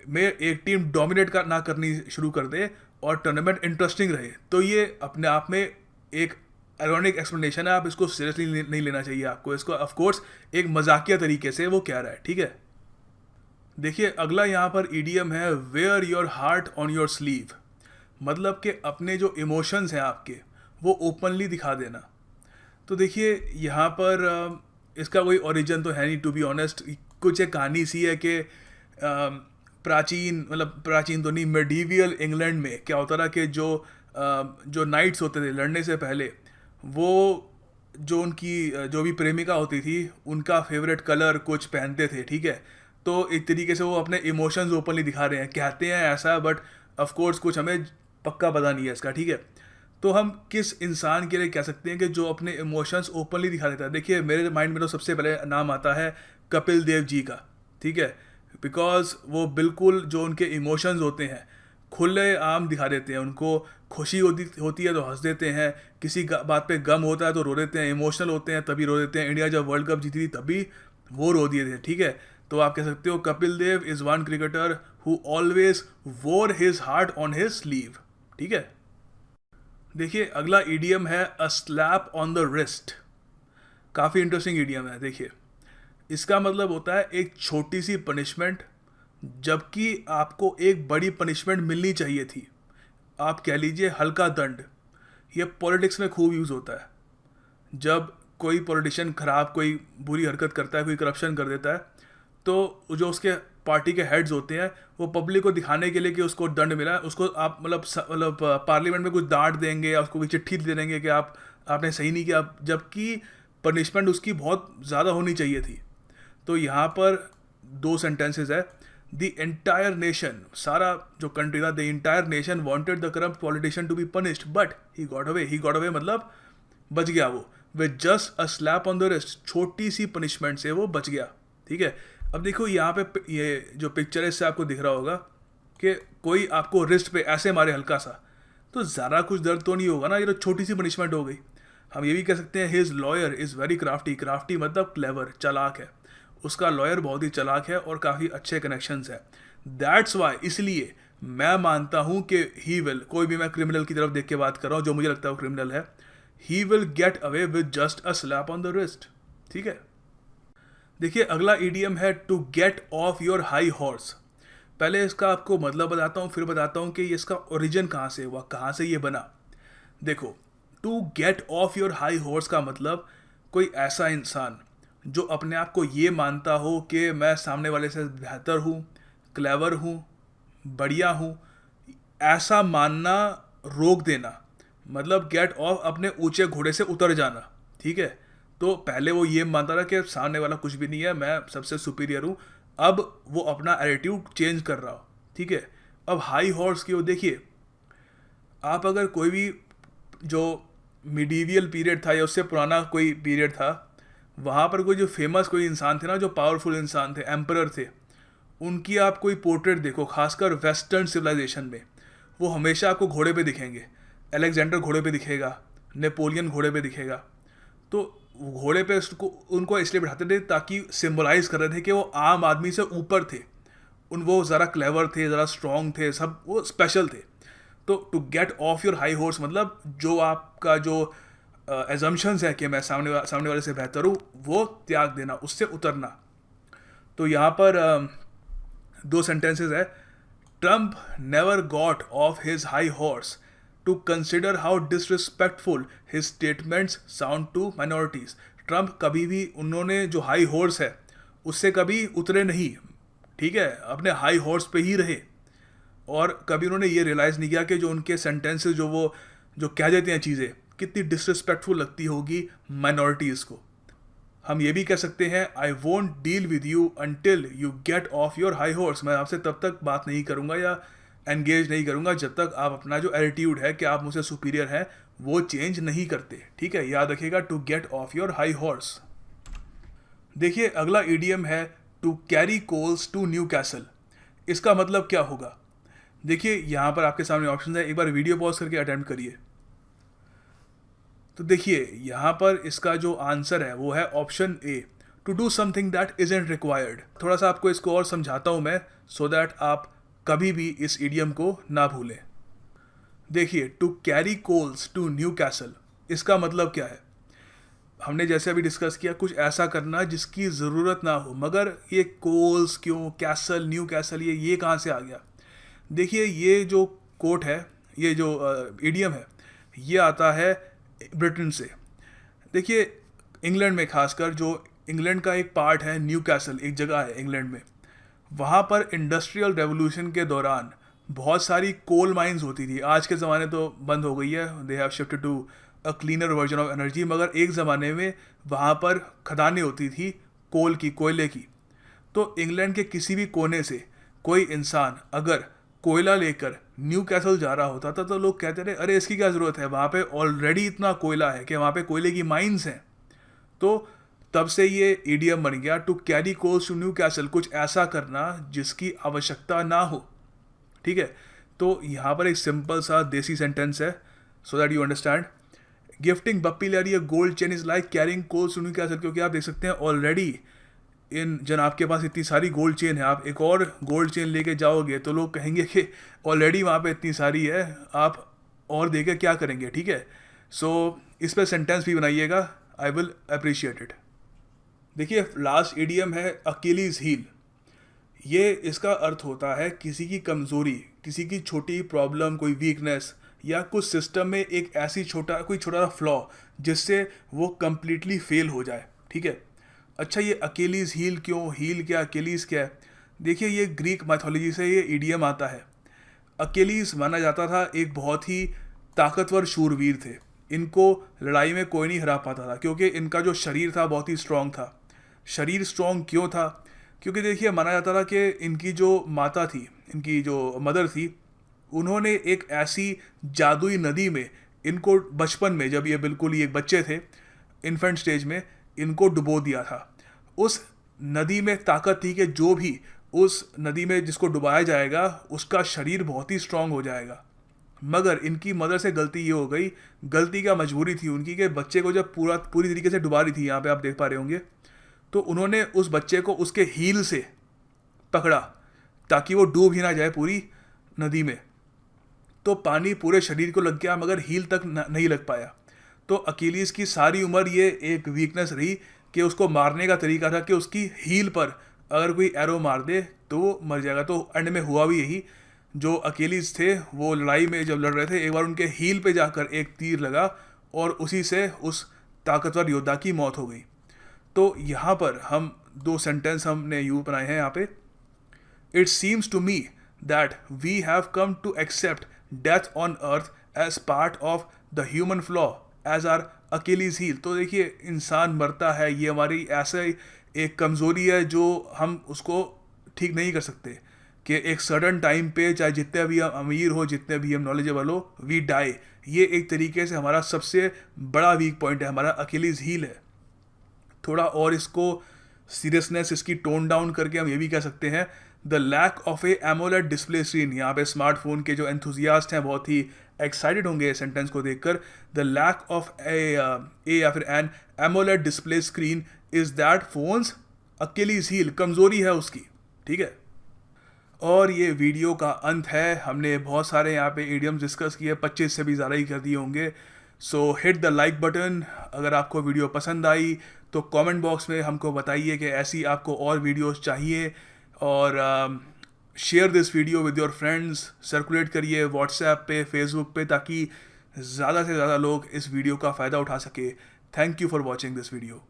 में एक टीम डोमिनेट ना करनी शुरू कर दे और टूर्नामेंट इंटरेस्टिंग रहे। तो ये अपने आप में एक आयरॉनिक एक्सप्लेनेशन है, आप इसको सीरियसली नहीं लेना चाहिए आपको इसको, ऑफकोर्स एक मजाकिया तरीके से वो कह रहा है। ठीक है, देखिए अगला यहाँ पर ईडीएम है wear your heart on your sleeve. मतलब कि अपने जो इमोशंस हैं आपके वो ओपनली दिखा देना। तो देखिए यहाँ पर इसका कोई ओरिजिन तो है नहीं, टू बी ऑनेस्ट, कुछ एक कहानी सी है कि प्राचीन तो नहीं, मेडिवियल इंग्लैंड में क्या होता था कि जो नाइट्स होते थे लड़ने से पहले, वो जो उनकी जो भी प्रेमिका होती थी उनका फेवरेट कलर कुछ पहनते थे, ठीक है। तो एक तरीके से वो अपने इमोशंस ओपनली दिखा रहे हैं, कहते हैं ऐसा, बट ऑफ कोर्स कुछ हमें पक्का पता नहीं है इसका, ठीक है। तो हम किस इंसान के लिए कह सकते हैं कि जो अपने इमोशंस ओपनली दिखा देता है? देखिए मेरे माइंड में तो सबसे पहले नाम आता है कपिल देव जी का, ठीक है। बिकॉज वो बिल्कुल जो उनके इमोशंस होते हैं खुले आम दिखा देते हैं। उनको खुशी होती है तो हंस देते हैं, किसी बात पे गम होता है तो रो देते हैं, इमोशनल होते हैं तभी रो देते हैं। इंडिया जब वर्ल्ड कप जीती थी तभी वो रो दिए थे, ठीक है। तो आप कह सकते हो Kapil Dev is one cricketer who always wore his heart on his sleeve, ठीक है। देखिए अगला ईडियम है a slap on the wrist. काफ़ी इंटरेस्टिंग ईडियम है। देखिए इसका मतलब होता है एक छोटी सी पनिशमेंट, जबकि आपको एक बड़ी पनिशमेंट मिलनी चाहिए थी। आप कह लीजिए हल्का दंड। ये पॉलिटिक्स में खूब यूज़ होता है। जब कोई पॉलिटिशियन खराब कोई बुरी हरकत करता है, कोई करप्शन कर देता है, तो जो उसके पार्टी के हेड्स होते हैं वो पब्लिक को दिखाने के लिए कि उसको दंड मिला है, उसको आप मतलब पार्लियामेंट में कुछ डांट देंगे या उसको कोई चिट्ठी दे देंगे कि आपने सही नहीं किया, जबकि पनिशमेंट उसकी बहुत ज़्यादा होनी चाहिए थी। तो यहाँ पर दो सेंटेंसेस है। द एंटायर नेशन, सारा जो कंट्री था, the entire nation wanted the corrupt politician to be punished but he got away मतलब बच गया वो, with just a slap on the wrist. छोटी सी पनिशमेंट से वो बच गया, ठीक है। अब देखो यहाँ पे ये जो पिक्चर है इससे आपको दिख रहा होगा कि कोई आपको रिस्ट पे ऐसे मारे हल्का सा, तो ज़्यादा कुछ दर्द तो नहीं होगा ना, ये तो छोटी सी पनिशमेंट हो गई। हम ये भी कह सकते हैं his lawyer is very crafty. Crafty मतलब क्लेवर, चालाक है। उसका लॉयर बहुत ही चालाक है और काफ़ी अच्छे कनेक्शंस है। दैट्स वाई, इसलिए मैं मानता हूँ कि ही विल, कोई भी मैं क्रिमिनल की तरफ देख के बात कर रहा हूँ जो मुझे लगता है वो क्रिमिनल है, he will get away with just a slap on the wrist, ठीक है। देखिए अगला ईडियम है to get off your high horse. पहले इसका आपको मतलब बताता हूँ, फिर बताता हूँ कि इसका ओरिजिन कहाँ से हुआ, कहाँ से ये बना। देखो to get off your high horse का मतलब कोई ऐसा इंसान जो अपने आप को ये मानता हो कि मैं सामने वाले से बेहतर हूँ, क्लेवर हूँ, बढ़िया हूँ, ऐसा मानना रोक देना, मतलब गेट ऑफ अपने ऊंचे घोड़े से उतर जाना, ठीक है। तो पहले वो ये मानता था कि सामने वाला कुछ भी नहीं है, मैं सबसे सुपीरियर हूँ। अब वो अपना एटीट्यूड चेंज कर रहा हो, ठीक है। अब हाई हॉर्स की हो, देखिए आप अगर कोई भी जो मिडीवियल पीरियड था या उससे पुराना कोई पीरियड था, वहाँ पर कोई जो फेमस कोई इंसान थे ना, जो पावरफुल इंसान थे, एम्परर थे, उनकी आप कोई पोर्ट्रेट देखो, खासकर वेस्टर्न सिविलाइजेशन में, वो हमेशा आपको घोड़े पे दिखेंगे। अलेक्जेंडर घोड़े पे दिखेगा, नेपोलियन घोड़े पे दिखेगा। तो घोड़े पे उसको उनको इसलिए बैठाते थे ताकि सिंबलाइज कर रहे थे कि वो आम आदमी से ऊपर थे, वो ज़रा क्लेवर थे, ज़रा स्ट्रॉन्ग थे, सब वो स्पेशल थे। तो to get off your high horse मतलब जो आपका जो एजम्पशंस है कि मैं सामने वाले से बेहतर हूँ, वो त्याग देना, उससे उतरना। तो यहाँ पर दो सेंटेंसेस है। Trump never got off his high horse to consider how disrespectful his statements sound to minorities. Trump कभी भी, उन्होंने जो हाई हॉर्स है उससे कभी उतरे नहीं, ठीक है, अपने हाई हॉर्स पे ही रहे। और कभी उन्होंने ये रियलाइज़ नहीं किया कि जो उनके सेंटेंसेस जो कह देते हैं चीज़ें, कितनी डिसरिस्पेक्टफुल लगती होगी माइनॉरिटीज़ को। हम ये भी कह सकते हैं I won't deal with you until you get off your high horse. मैं आपसे तब तक बात नहीं करूँगा या एंगेज नहीं करूँगा जब तक आप अपना जो एटीट्यूड है कि आप मुझसे सुपीरियर हैं वो चेंज नहीं करते, ठीक है। याद रखिएगा to get off your high horse. देखिए अगला ईडियम है to carry coals to Newcastle. इसका मतलब क्या होगा? देखिए यहाँ पर आपके सामने ऑप्शन है, एक बार वीडियो पॉज करके अटेम्प्ट करिए। तो देखिए यहाँ पर इसका जो आंसर है वो है option A, to do something that isn't required. थोड़ा सा आपको इसको और समझाता हूँ मैं, सो दैट आप कभी भी इस ईडियम को ना भूलें। देखिए to carry coals to Newcastle, इसका मतलब क्या है? हमने जैसे अभी डिस्कस किया, कुछ ऐसा करना जिसकी ज़रूरत ना हो, मगर ये कोल्स क्यों, कैसल, न्यू कैसल, ये कहाँ से आ गया? देखिए ये जो कोट है, ये जो ईडियम है, ये आता है ब्रिटेन से। देखिए इंग्लैंड में, खासकर जो इंग्लैंड का एक पार्ट है न्यू कैसल, एक जगह है इंग्लैंड में, वहाँ पर इंडस्ट्रियल रेवोल्यूशन के दौरान बहुत सारी कोल माइंस होती थी। आज के ज़माने तो बंद हो गई है, they have shifted to a cleaner version of energy, मगर एक ज़माने में वहाँ पर खदानें होती थी कोल की, कोयले की। तो इंग्लैंड के किसी भी कोने से कोई इंसान अगर कोयला लेकर न्यू कैसल जा रहा होता था तो लोग कहते थे अरे इसकी क्या ज़रूरत है, वहाँ पे ऑलरेडी इतना कोयला है कि वहाँ पे कोयले की माइंस हैं। तो तब से ये ईडियम बन गया, to carry coals to Newcastle, कुछ ऐसा करना जिसकी आवश्यकता ना हो। ठीक है, तो यहाँ पर एक सिंपल सा देसी सेंटेंस है so that you understand. Gifting Bappi Lahiri gold chain is like carrying coals to Newcastle, क्योंकि आप देख सकते हैं ऑलरेडी इन जन आपके पास इतनी सारी गोल्ड चेन है, आप एक और गोल्ड चेन लेके जाओगे तो लोग कहेंगे कि ऑलरेडी वहाँ पे इतनी सारी है, आप और देके क्या करेंगे। ठीक है, सो इस पर सेंटेंस भी बनाइएगा, आई विल अप्रिशिएट इट। देखिए लास्ट इडियम है अकेलीज हील। ये इसका अर्थ होता है किसी की कमज़ोरी, किसी की छोटी प्रॉब्लम, कोई वीकनेस या कुछ सिस्टम में एक ऐसी कोई छोटा सा फ्लॉ जिससे वो कम्प्लीटली फेल हो जाए। ठीक है, अच्छा ये अकेलीज हील क्यों, हील क्या, अकेलीज क्या है? देखिए ये ग्रीक मैथोलॉजी से ये इडियम आता है। अकेलीज माना जाता था एक बहुत ही ताकतवर शूरवीर थे, इनको लड़ाई में कोई नहीं हरा पाता था क्योंकि इनका जो शरीर था बहुत ही स्ट्रॉन्ग था। शरीर स्ट्रॉन्ग क्यों था? क्योंकि देखिए माना जाता था कि इनकी जो माता थी, इनकी जो मदर थी, उन्होंने एक ऐसी जादुई नदी में इनको बचपन में, जब ये बिल्कुल ही एक बच्चे थे, इन्फेंट स्टेज में, इनको डुबो दिया था। उस नदी में ताकत थी कि जो भी उस नदी में जिसको डुबाया जाएगा उसका शरीर बहुत ही स्ट्रांग हो जाएगा। मगर इनकी मदर से गलती ये हो गई, गलती क्या मजबूरी थी उनकी, कि बच्चे को जब पूरी तरीके से डुबा रही थी, यहाँ पे आप देख पा रहे होंगे, तो उन्होंने उस बच्चे को उसके हील से पकड़ा ताकि वो डूब ही ना जाए पूरी नदी में। तो पानी पूरे शरीर को लग गया मगर हील तक नहीं लग पाया। तो अकीलीस की सारी उम्र ये एक वीकनेस रही कि उसको मारने का तरीका था कि उसकी हील पर अगर कोई एरो मार दे तो वो मर जाएगा। तो एंड में हुआ भी यही, जो अकेलीस थे वो लड़ाई में जब लड़ रहे थे, एक बार उनके हील पे जाकर एक तीर लगा और उसी से उस ताकतवर योद्धा की मौत हो गई। तो यहाँ पर हम दो सेंटेंस हमने यूँ बनाए हैं यहाँ पे। It seems to me that we have come to accept death on earth as part of the human flaw as our Achilles heel. तो देखिए इंसान मरता है, ये हमारी ऐसे एक कमज़ोरी है जो हम उसको ठीक नहीं कर सकते, कि एक सडन टाइम पे चाहे जितने भी हम अमीर हो, जितने भी हम नॉलेजेबल हो, वी डाई। ये एक तरीके से हमारा सबसे बड़ा वीक पॉइंट है, हमारा अकेलीज हील है। थोड़ा और इसको सीरियसनेस इसकी टोन डाउन करके हम ये भी कह सकते हैं, the lack of a AMOLED display screen. यहाँ पे स्मार्टफोन के जो एंथुजियास्ट हैं बहुत ही एक्साइटेड होंगे इस सेंटेंस को देखकर। द लैक ऑफ ए या फिर an AMOLED display screen is that phone's Achilles heel, कमज़ोरी है उसकी। ठीक है, और ये वीडियो का अंत है। हमने बहुत सारे यहाँ पे इडियम्स डिस्कस किए, 25 से भी ज़्यादा ही कर दिए होंगे। सो हिट द लाइक बटन। अगर आपको वीडियो पसंद आई तो कमेंट बॉक्स में हमको बताइए कि ऐसी आपको और वीडियोस चाहिए, और share this video with your friends, circulate करिए व्हाट्सएप पे, फेसबुक पे, ताकि ज़्यादा से ज़्यादा लोग इस वीडियो का फ़ायदा उठा सके। Thank you for watching this video.